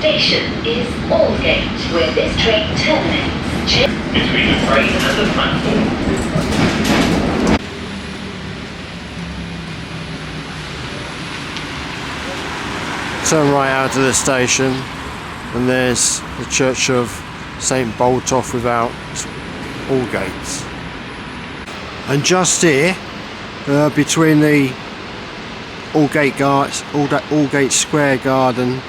station is Aldgate, where this train terminates. Between the train and the platform. Turn right out of the station and there's the Church of St Botolph without Aldgate. And just here, between the Aldgate Square Garden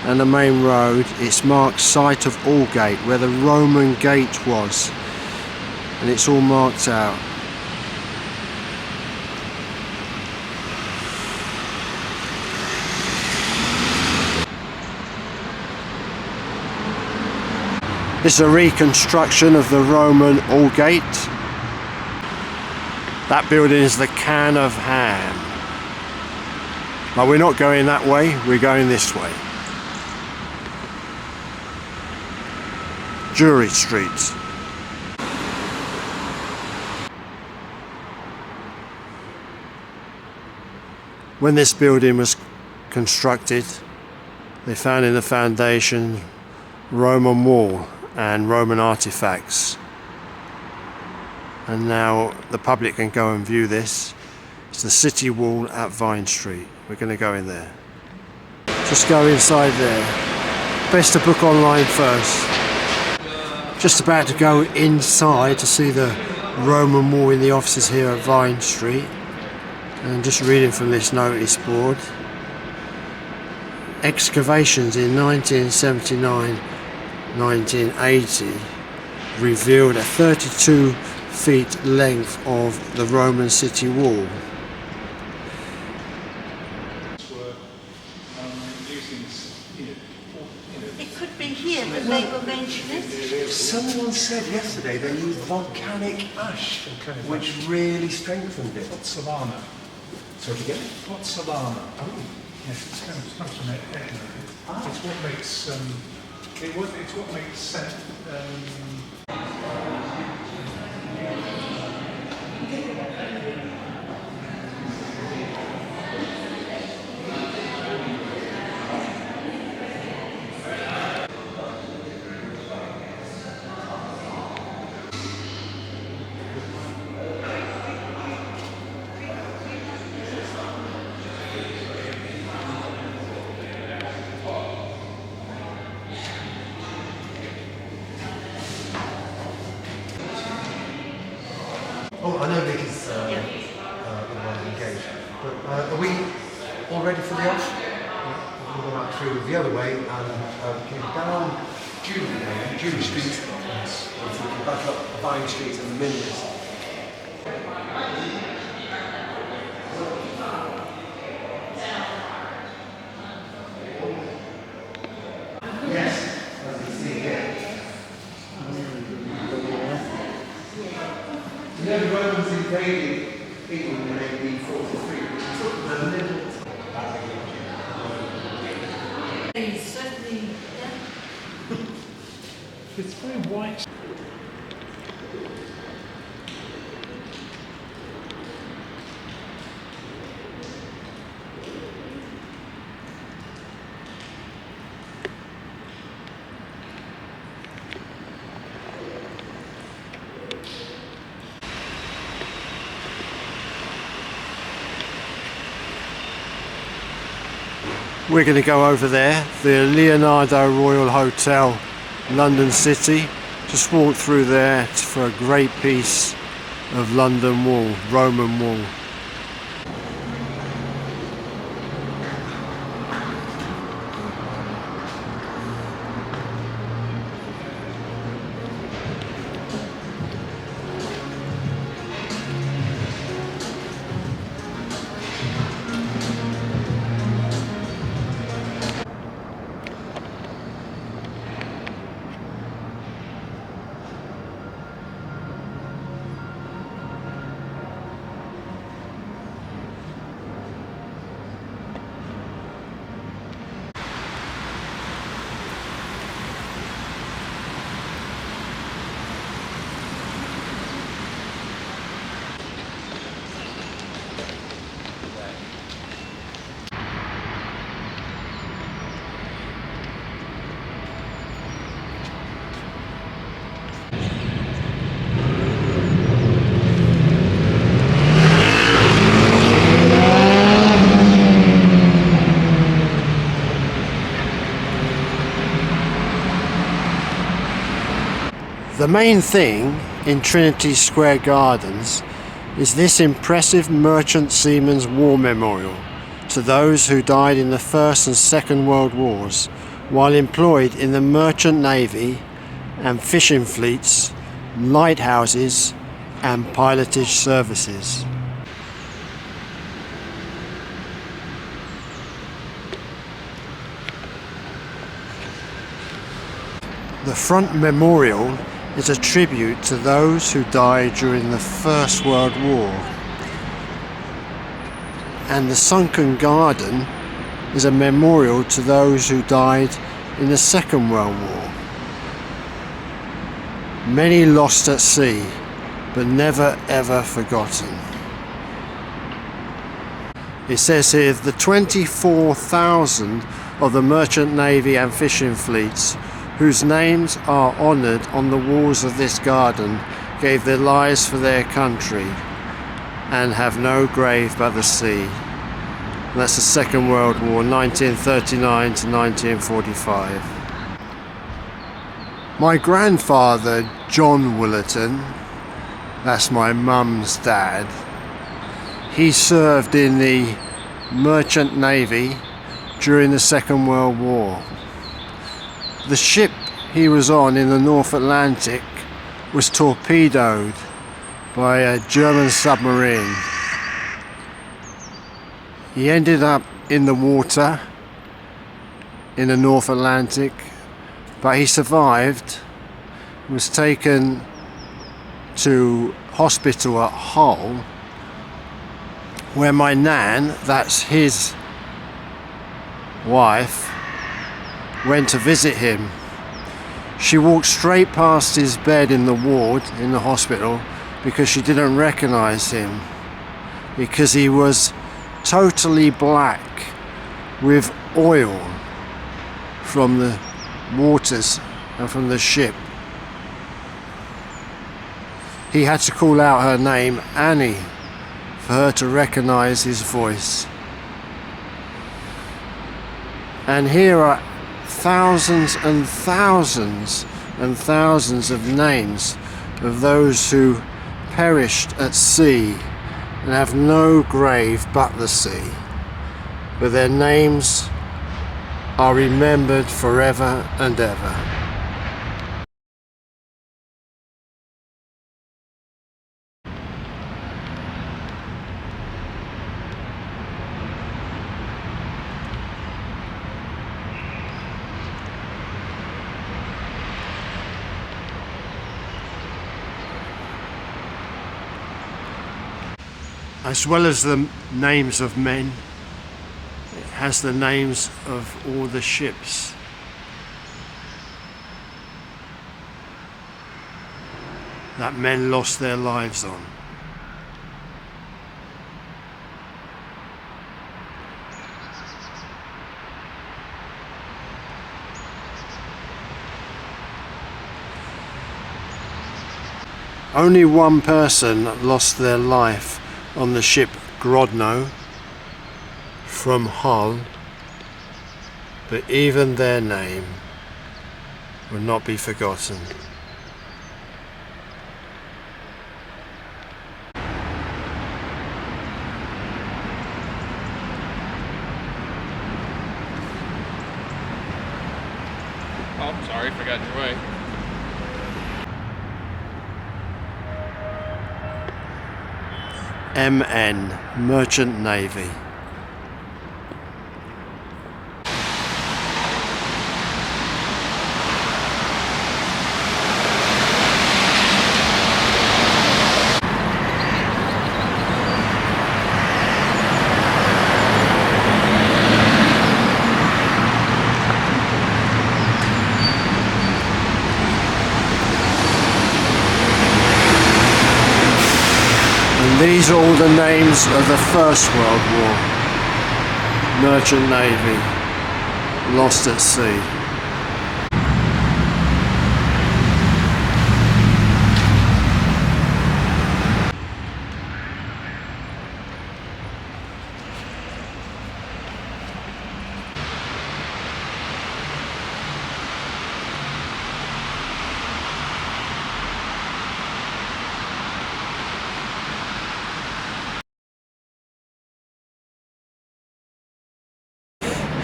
and the main road, it's marked site of Aldgate, where the Roman gate was, and it's all marked out. This is a reconstruction of the Roman Aldgate. That building is the Can of Ham. But we're not going that way, we're going this way. Jewry Street. When this building was constructed, they found in the foundation Roman wall and Roman artifacts. And now the public can go and view this. It's the city wall at Vine Street. We're going to go in there. Just go inside there. Best to book online first. Just about to go inside to see the Roman wall in the offices here at Vine Street. And just reading from this notice board. Excavations in 1979-1980 revealed a 32 feet length of the Roman city wall. It could be here that they were mentioning it. Someone said yesterday they used volcanic ash, which really strengthened it. Pozzolana. So again? Pozzolana. Oh. Yes, it's kind of comes from it. It's what makes it's what makes Oh, I know because the one engaged. But are we all ready for the off? We'll go back through the other way and came down Jewry Street. Yes. And so we back up Vine Street and the Millers. Yes, as you see here. You know, the Romans invaded England in AD 43, which took the little. Certainly, it's very white. We're going to go over there, the Leonardo Royal Hotel, London City. Just walk through there for a great piece of London Wall, Roman Wall. The main thing in Trinity Square Gardens is this impressive merchant seaman's war memorial to those who died in the First and Second World Wars while employed in the merchant navy and fishing fleets, lighthouses and pilotage services. The front memorial is a tribute to those who died during the First World War, and the sunken garden is a memorial to those who died in the Second World War. Many lost at sea, but never ever forgotten. It says here the 24,000 of the merchant navy and fishing fleets whose names are honoured on the walls of this garden gave their lives for their country and have no grave but the sea. And that's the Second World War, 1939 to 1945. My grandfather, John Willerton, that's my mum's dad, he served in the merchant navy during the Second World War. The ship he was on in the North Atlantic was torpedoed by a German submarine. He ended up in the water in the North Atlantic, but he survived, was taken to hospital at Hull, where my nan, that's his wife, went to visit him. She walked straight past his bed in the ward in the hospital because she didn't recognize him, because he was totally black with oil from the waters and from the ship. He had to call out her name, Annie, for her to recognize his voice. And here are thousands and thousands and thousands of names of those who perished at sea and have no grave but the sea, but their names are remembered forever and ever. As well as the names of men, it has the names of all the ships. That men lost their lives on. Only one person lost their life on the ship Grodno from Hull, but even their name will not be forgotten. Oh, sorry, forgot your way. MN, Merchant Navy. These are all the names of the First World War. Merchant Navy, lost at sea.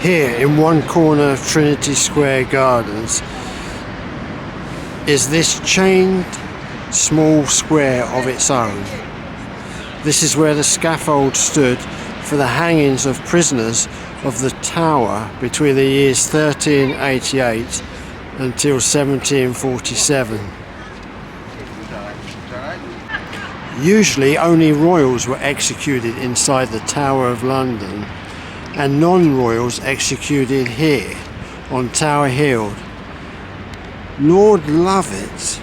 Here in one corner of Trinity Square Gardens is this chained small square of its own. This is where the scaffold stood for the hangings of prisoners of the Tower between the years 1388 until 1747. Usually only royals were executed inside the Tower of London and non-royals executed here on Tower Hill. Lord Lovat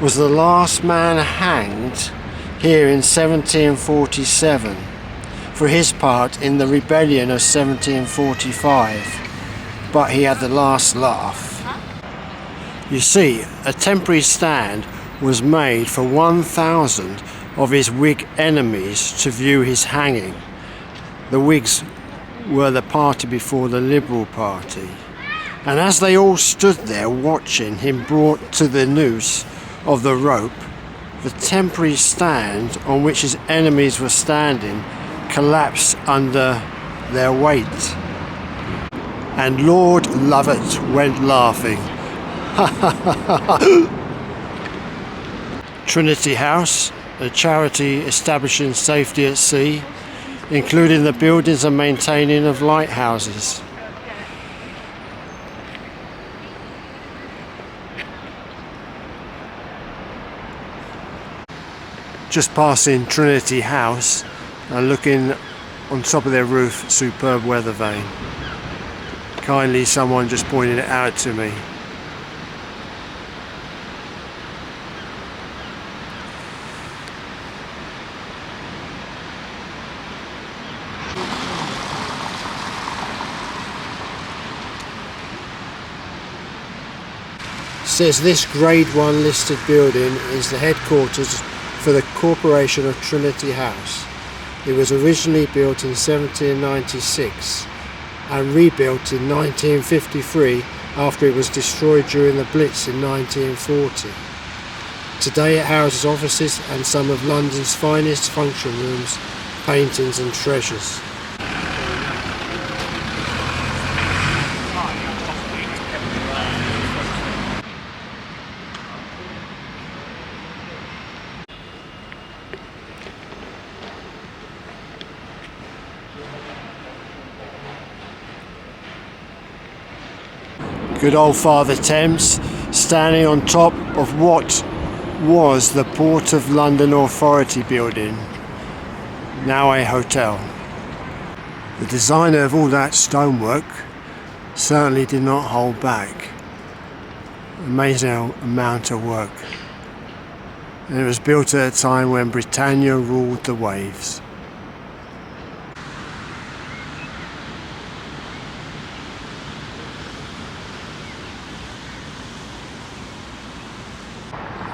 was the last man hanged here in 1747 for his part in the rebellion of 1745, but he had the last laugh. You see, a temporary stand was made for 1,000 of his Whig enemies to view his hanging. The Whigs were the party before the Liberal Party, and as they all stood there watching him brought to the noose of the rope, the temporary stand on which his enemies were standing collapsed under their weight, and Lord Lovat went laughing. Trinity House, a charity establishing safety at sea, including the buildings and maintaining of lighthouses. Just passing Trinity House and looking on top of their roof, superb weather vane. Kindly someone just pointed it out to me. Says this Grade 1 listed building is the headquarters for the Corporation of Trinity House. It was originally built in 1796 and rebuilt in 1953 after it was destroyed during the Blitz in 1940. Today it houses offices and some of London's finest function rooms, paintings and treasures. Good old Father Thames, standing on top of what was the Port of London Authority building, now a hotel. The designer of all that stonework certainly did not hold back. Amazing amount of work. And it was built at a time when Britannia ruled the waves.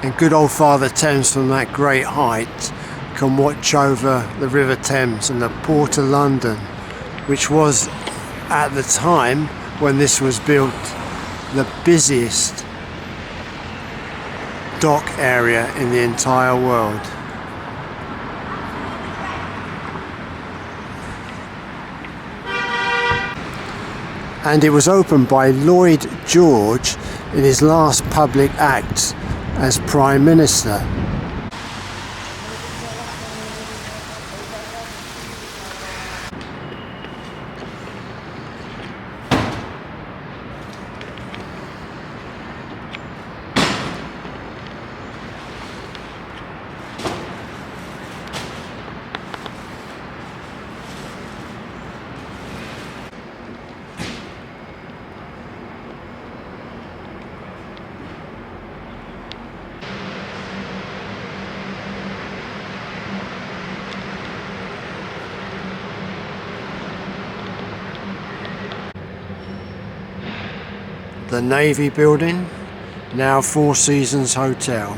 And good old Father Thames from that great height can watch over the River Thames and the Port of London, which was at the time when this was built the busiest dock area in the entire world. And it was opened by Lloyd George in his last public act as Prime Minister. The Navy building, now Four Seasons Hotel.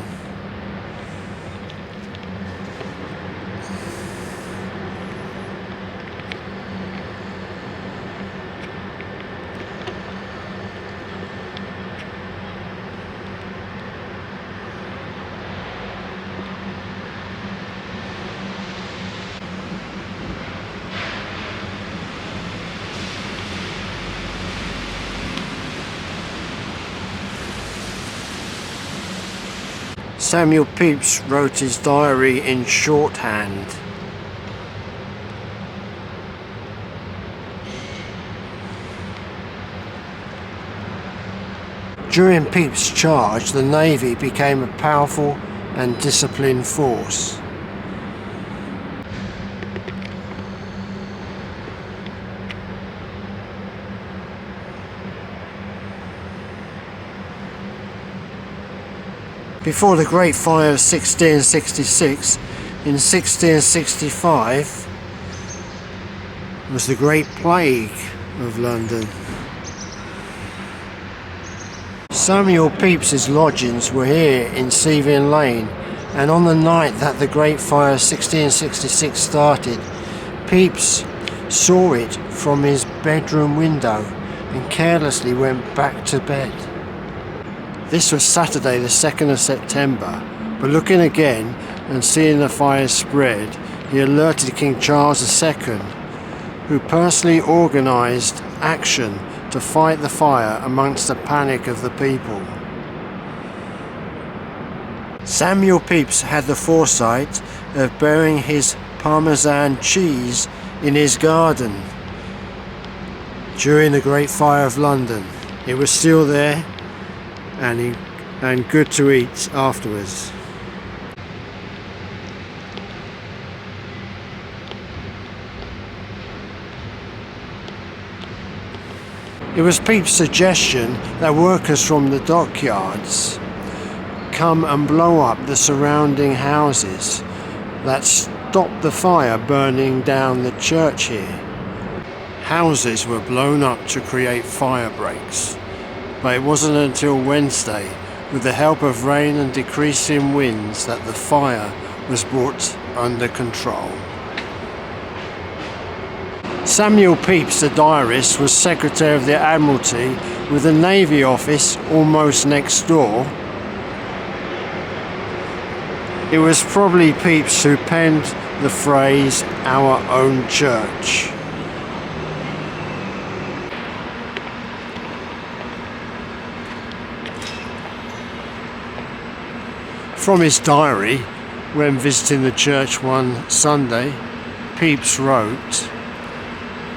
Samuel Pepys wrote his diary in shorthand. During Pepys' charge, the Navy became a powerful and disciplined force. Before the Great Fire of 1666, in 1665 was the Great Plague of London. Samuel Pepys' lodgings were here in Seething Lane, and on the night that the Great Fire of 1666 started, Pepys saw it from his bedroom window and carelessly went back to bed. This was Saturday the 2nd of September, but looking again and seeing the fire spread, he alerted King Charles II, who personally organised action to fight the fire amongst the panic of the people. Samuel Pepys had the foresight of burying his Parmesan cheese in his garden during the Great Fire of London. It was still there and good to eat afterwards. It was Pepys' suggestion that workers from the dockyards come and blow up the surrounding houses that stopped the fire burning down the church here. Houses were blown up to create fire breaks, but it wasn't until Wednesday, with the help of rain and decreasing winds, that the fire was brought under control. Samuel Pepys, the diarist, was Secretary of the Admiralty with the Navy Office almost next door. It was probably Pepys who penned the phrase, "our own church." From his diary, when visiting the church one Sunday, Pepys wrote,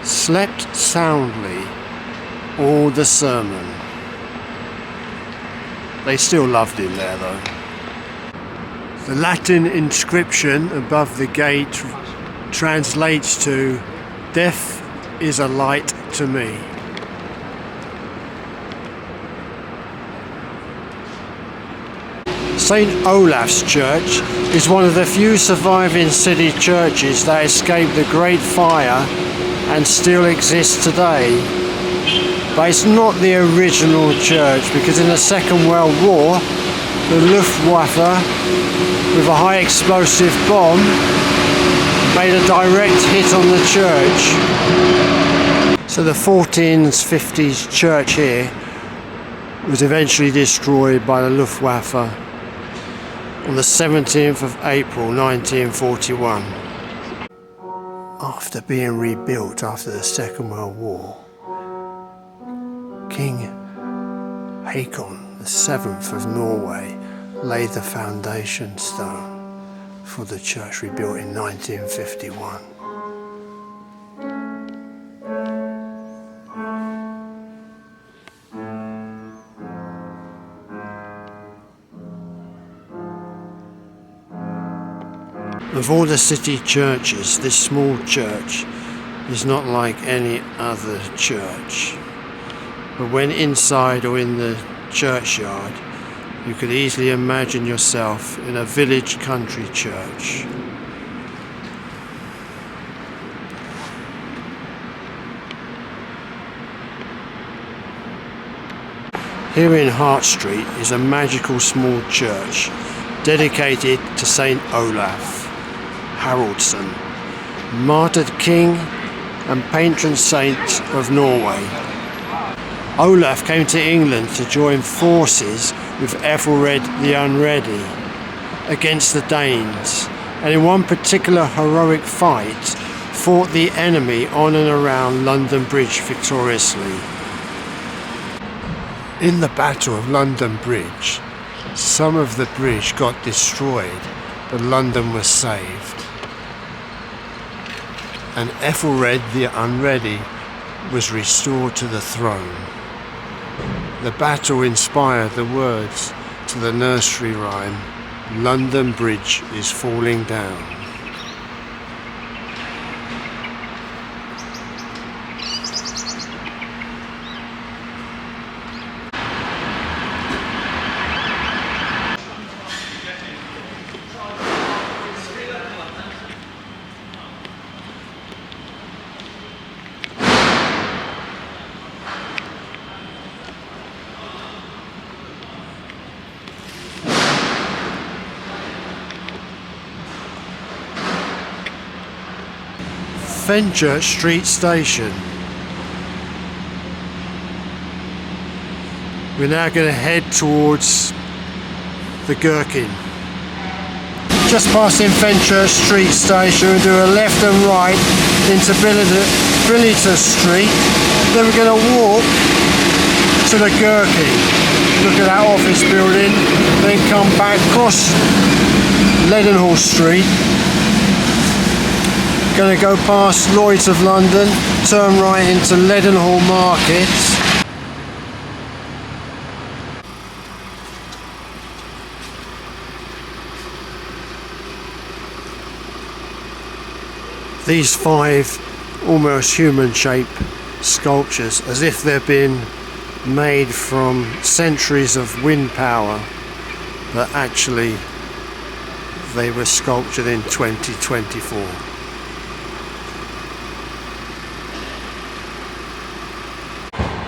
"Slept soundly all the sermon." They still loved him there though. The Latin inscription above the gate translates to, "Death is a light to me." St. Olaf's Church is one of the few surviving city churches that escaped the Great Fire and still exists today. But it's not the original church, because in the Second World War, the Luftwaffe, with a high explosive bomb, made a direct hit on the church. So the 1450s church here was eventually destroyed by the Luftwaffe on the 17th of April 1941. After being rebuilt after the Second World War, King Haakon VII of Norway laid the foundation stone for the church rebuilt in 1951. Of all the city churches, this small church is not like any other church. But when inside or in the churchyard, you could easily imagine yourself in a village country church. Here in Hart Street is a magical small church dedicated to St. Olaf Haraldsson, martyred king and patron saint of Norway. Olaf came to England to join forces with Ethelred the Unready against the Danes, and in one particular heroic fight fought the enemy on and around London Bridge victoriously. In the Battle of London Bridge, Some of the bridge got destroyed, but London was saved. And Ethelred the Unready was restored to the throne. The battle inspired the words to the nursery rhyme, "London Bridge is falling down." Fenchurch Street Station. We're now going to head towards the Gherkin. Just passing Fenchurch Street Station, we'll do a left and right into Billiter Street. Then we're going to walk to the Gherkin. Look at that office building. Then come back across Leadenhall Street. Going to go past Lloyd's of London, turn right into Leadenhall Market. These 5 almost human-shaped sculptures, as if they've been made from centuries of wind power, but actually they were sculptured in 2024.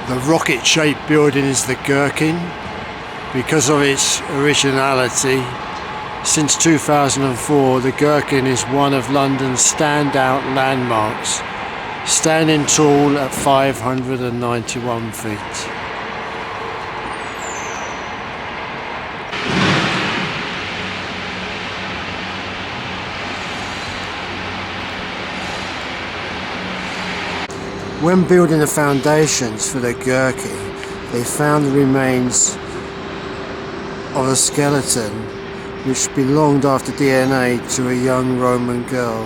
The rocket-shaped building is the Gherkin. Because of its originality, since 2004 the Gherkin is one of London's standout landmarks, standing tall at 591 feet. When building the foundations for the Gherkin, they found the remains of a skeleton which belonged after DNA to a young Roman girl,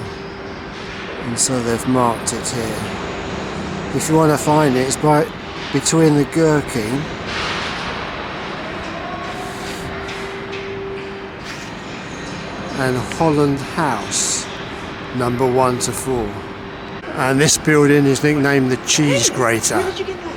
and so they've marked it here. If you want to find it, it's between the Gherkin and Holland House, number 1 to 4. And this building is nicknamed the Cheese Grater. Where did you get that?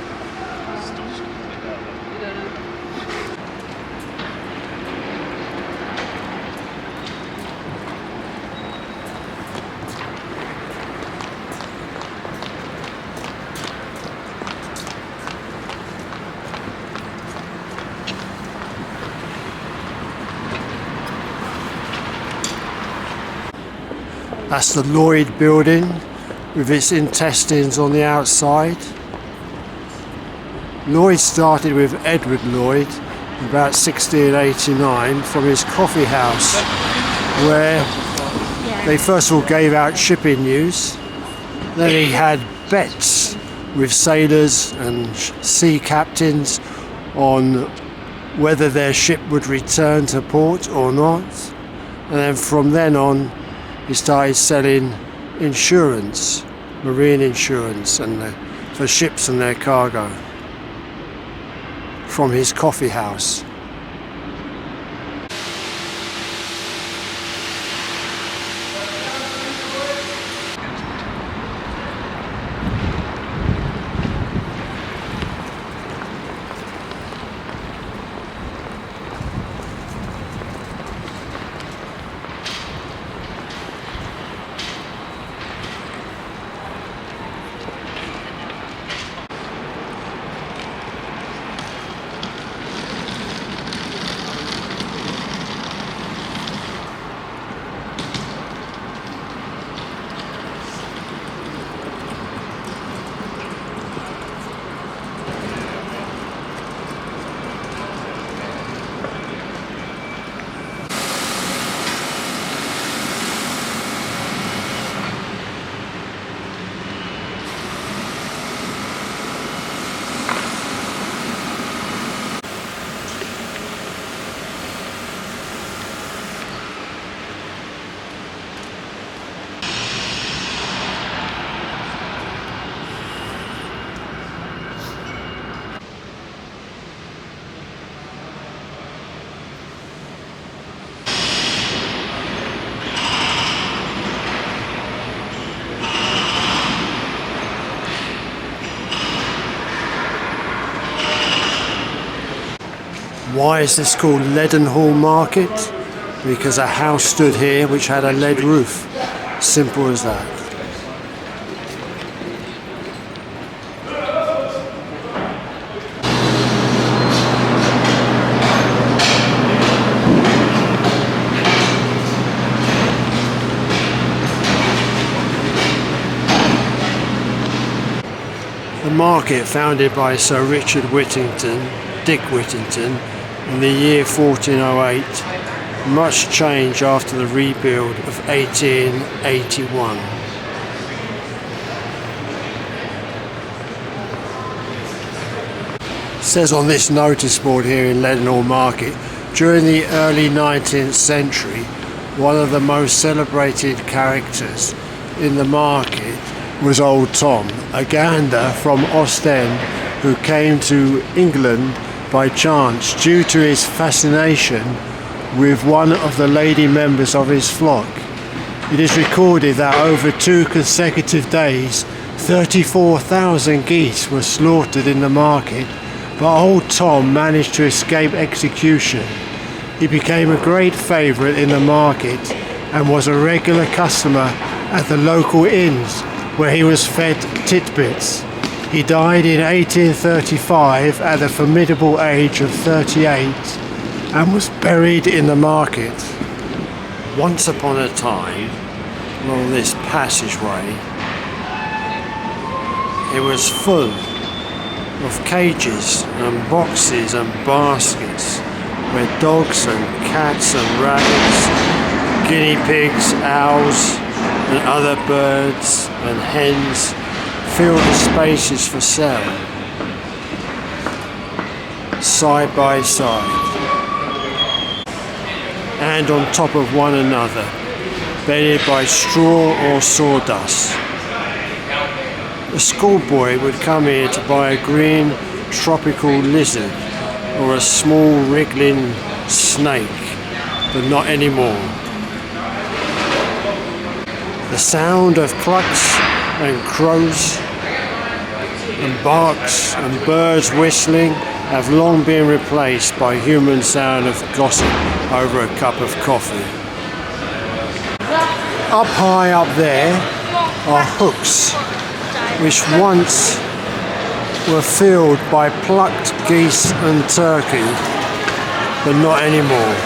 That's the Lloyd building with its intestines on the outside. Lloyd started with Edward Lloyd about 1689 from his coffee house, where they first of all gave out shipping news. Then he had bets with sailors and sea captains on whether their ship would return to port or not. And then from then on he started selling insurance, marine insurance, and for ships and their cargo from his coffee house. Why is this called Leadenhall Market? Because a house stood here which had a lead roof. Simple as that. The market, founded by Sir Richard Dick Whittington, in the year 1408, much changed after the rebuild of 1881. It says on this notice board here in Leadenhall Market, during the early 19th century, one of the most celebrated characters in the market was Old Tom, a gander from Ostend who came to England by chance due to his fascination with one of the lady members of his flock. It is recorded that over 2 consecutive days 34,000 geese were slaughtered in the market, but Old Tom managed to escape execution. He became a great favourite in the market and was a regular customer at the local inns where he was fed titbits. He died in 1835 at the formidable age of 38 and was buried in the market. Once upon a time, along this passageway, it was full of cages and boxes and baskets where dogs and cats and rabbits, guinea pigs, owls and other birds and hens filled the spaces for sale, side by side, and on top of one another, bedded by straw or sawdust. A schoolboy would come here to buy a green tropical lizard or a small wriggling snake, but not anymore. The sound of clucks and crows and barks and birds whistling have long been replaced by human sound of gossip over a cup of coffee. Up high up there are hooks which once were filled by plucked geese and turkey, but not anymore.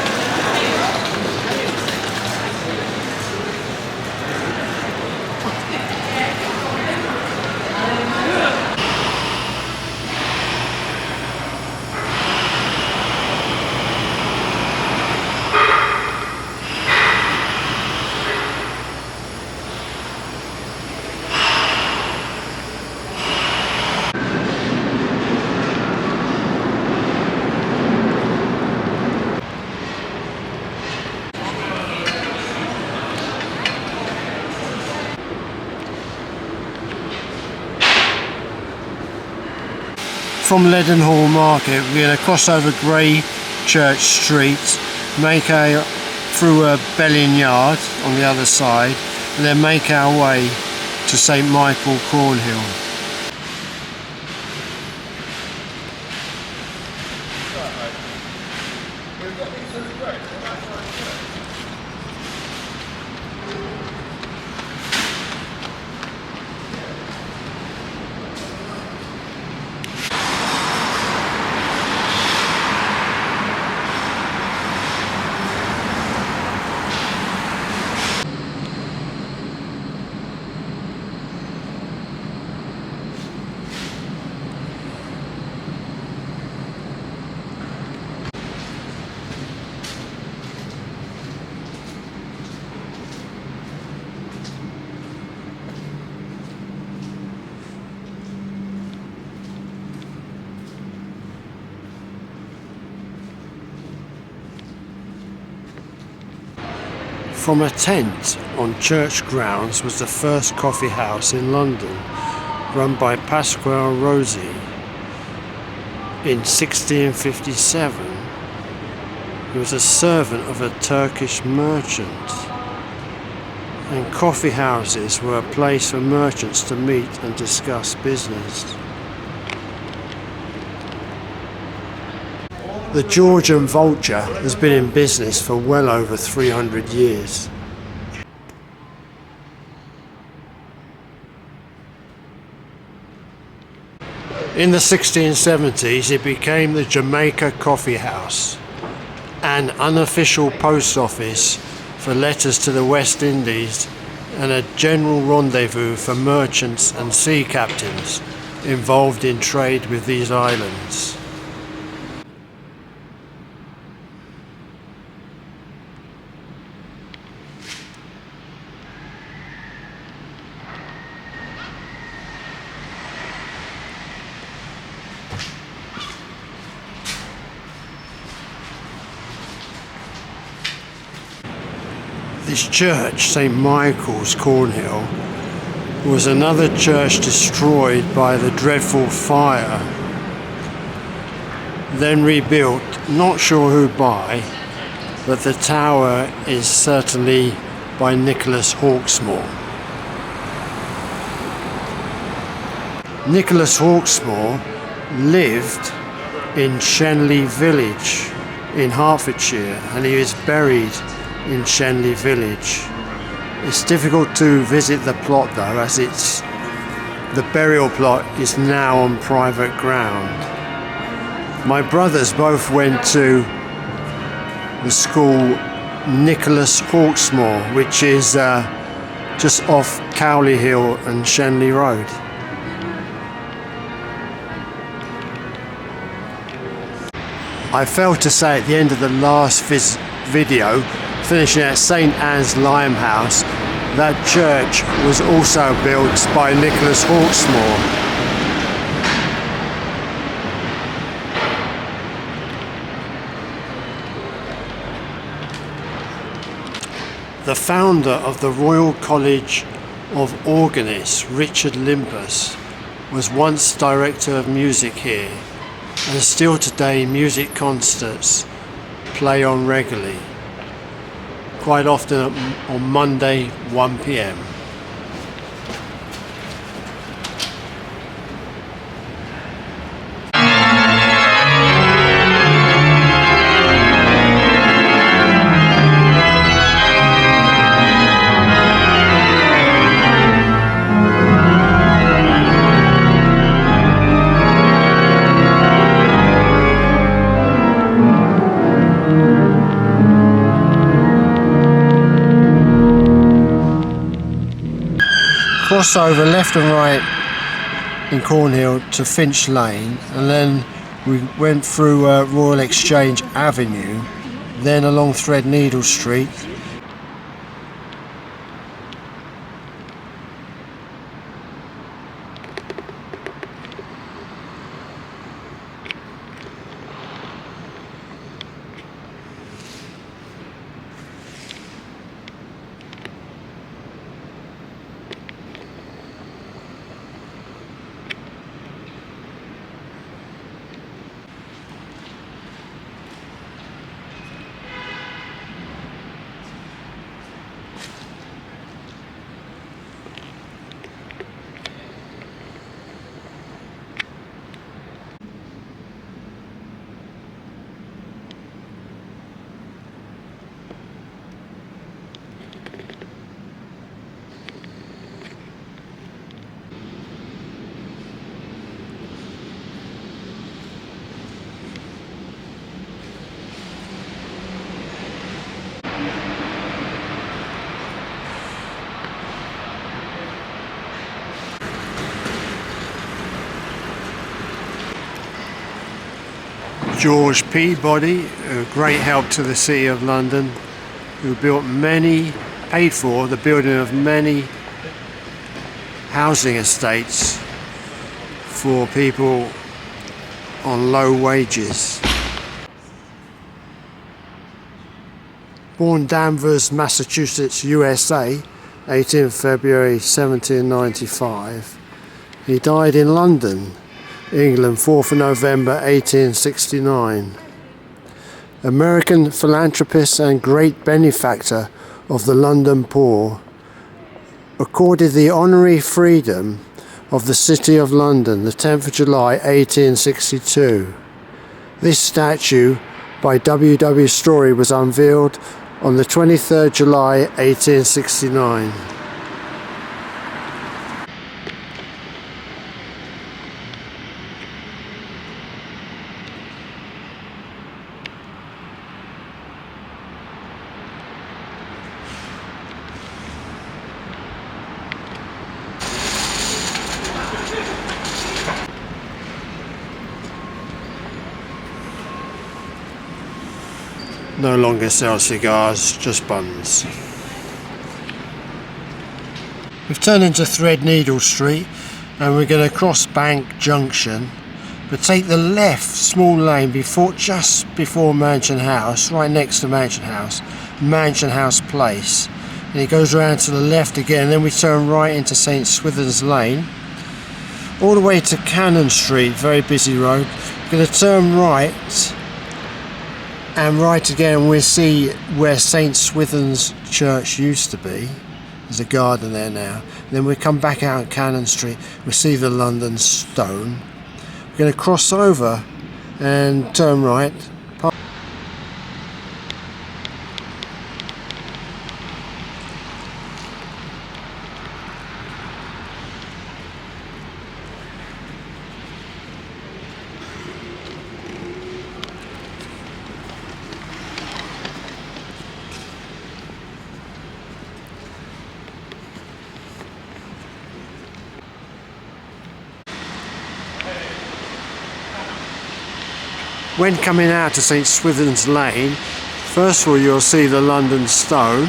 From Leadenhall Market, we're going to cross over Gracechurch Street, make our through a Belling Yard on the other side, and then make our way to St Michael, Cornhill. From a tent on church grounds was the first coffee house in London, run by Pasquale Rossi in 1657. He was a servant of a Turkish merchant, and coffee houses were a place for merchants to meet and discuss business. The Georgian vulture has been in business for well over 300 years. In the 1670s it became the Jamaica Coffee House, an unofficial post office for letters to the West Indies and a general rendezvous for merchants and sea captains involved in trade with these islands. This church, St Michael's, Cornhill, was another church destroyed by the dreadful fire, then rebuilt, not sure who by, but the tower is certainly by Nicholas Hawksmoor. Nicholas Hawksmoor lived in Shenley Village in Hertfordshire, and he is buried in Shenley Village. It's difficult to visit the plot though, as the burial plot is now on private ground. My brothers both went to the school Nicholas Hawksmoor, which is just off Cowley Hill and Shenley Road. I failed to say at the end of the last video, finishing at St Anne's Limehouse, that church was also built by Nicholas Hawksmoor. The founder of the Royal College of Organists, Richard Limpus, was once director of music here, and still today music concerts play on regularly, quite often on Monday 1 p.m. Crossover left and right in Cornhill to Finch Lane, and then we went through Royal Exchange Avenue, then along Threadneedle Street. George Peabody, a great help to the City of London, who paid for the building of many housing estates for people on low wages. Born Danvers, Massachusetts, USA, 18 February 1795. He died in London, England, 4th of November 1869. American philanthropist and great benefactor of the London poor, accorded the honorary freedom of the City of London the 10th of July 1862. This statue by W. Story was unveiled on the 23rd July 1869. No longer sell cigars, just buns. We've turned into Threadneedle Street and we're going to cross Bank Junction, but take the left small lane just before Mansion House, right next to Mansion House Place. And it goes around to the left again, then we turn right into St Swithin's Lane, all the way to Cannon Street, very busy road. We're going to turn right and right again, we'll see where St Swithin's Church used to be. There's a garden there now. And then we come back out on Cannon Street, we see the London Stone. We're going to cross over and turn right. When coming out to St Swithin's Lane, first of all you'll see the London Stone,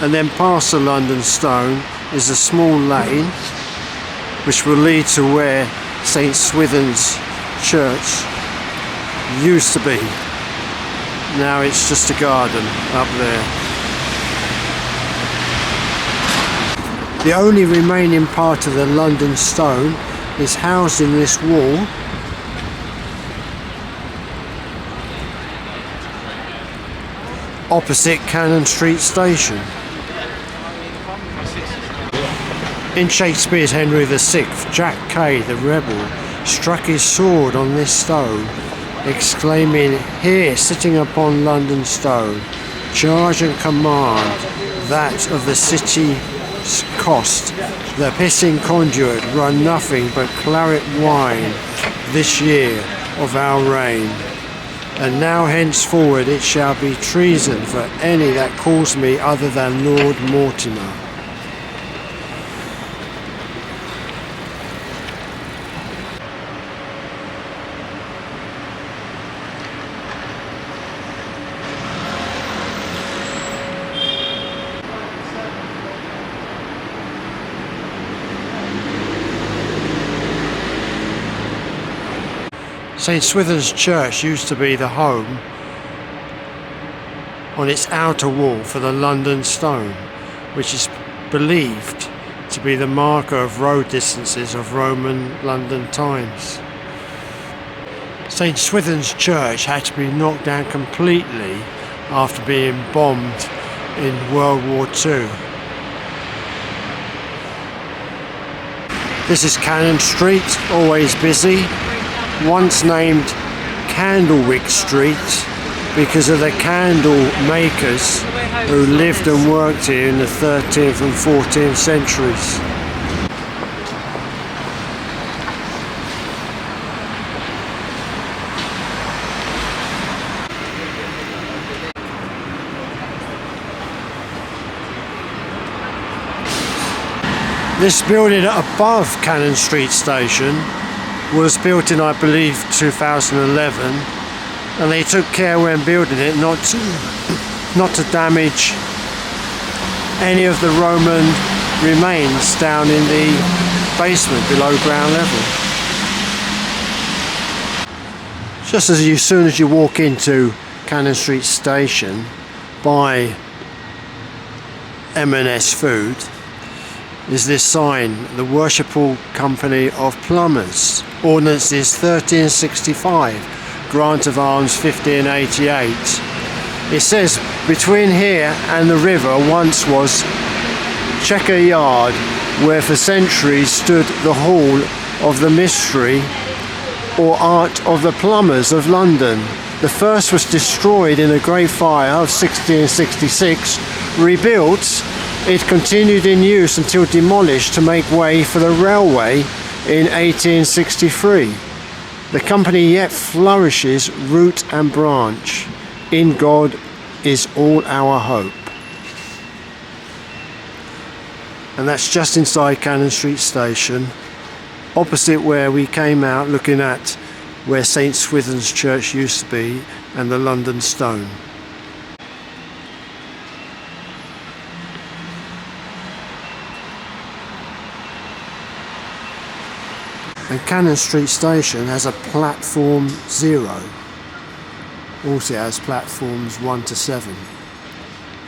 and then past the London Stone is a small lane which will lead to where St Swithin's Church used to be. Now it's just a garden up there. The only remaining part of the London Stone is housed in this wall, opposite Cannon Street Station. In Shakespeare's Henry VI, Jack Cade, the rebel, struck his sword on this stone, exclaiming, "Here, sitting upon London Stone, charge and command that of the city's cost, the pissing conduit run nothing but claret wine this year of our reign. And now henceforward it shall be treason for any that calls me other than Lord Mortimer." St Swithin's Church used to be the home on its outer wall for the London Stone, which is believed to be the marker of road distances of Roman London times. St Swithin's Church had to be knocked down completely after being bombed in World War II. This is Cannon Street, always busy. Once named Candlewick Street because of the candle makers who lived and worked here in the 13th and 14th centuries. This building above Cannon Street Station was built in, I believe, 2011, and they took care when building it not to damage any of the Roman remains down in the basement below ground level. Just as soon as you walk into Cannon Street Station by M&S Food is this sign, the Worshipful Company of Plumbers, Ordinances 1365, Grant of Arms 1588. It says, between here and the river once was Chequer Yard, where for centuries stood the Hall of the Mystery or Art of the Plumbers of London. The first was destroyed in a Great Fire of 1666. Rebuilt, it continued in use until demolished to make way for the railway in 1863. The company yet flourishes root and branch. In God is all our hope. And that's just inside Cannon Street Station, opposite where we came out, looking at where St Swithin's Church used to be and the London Stone. And Cannon Street Station has a platform 0. Also has platforms 1 to 7.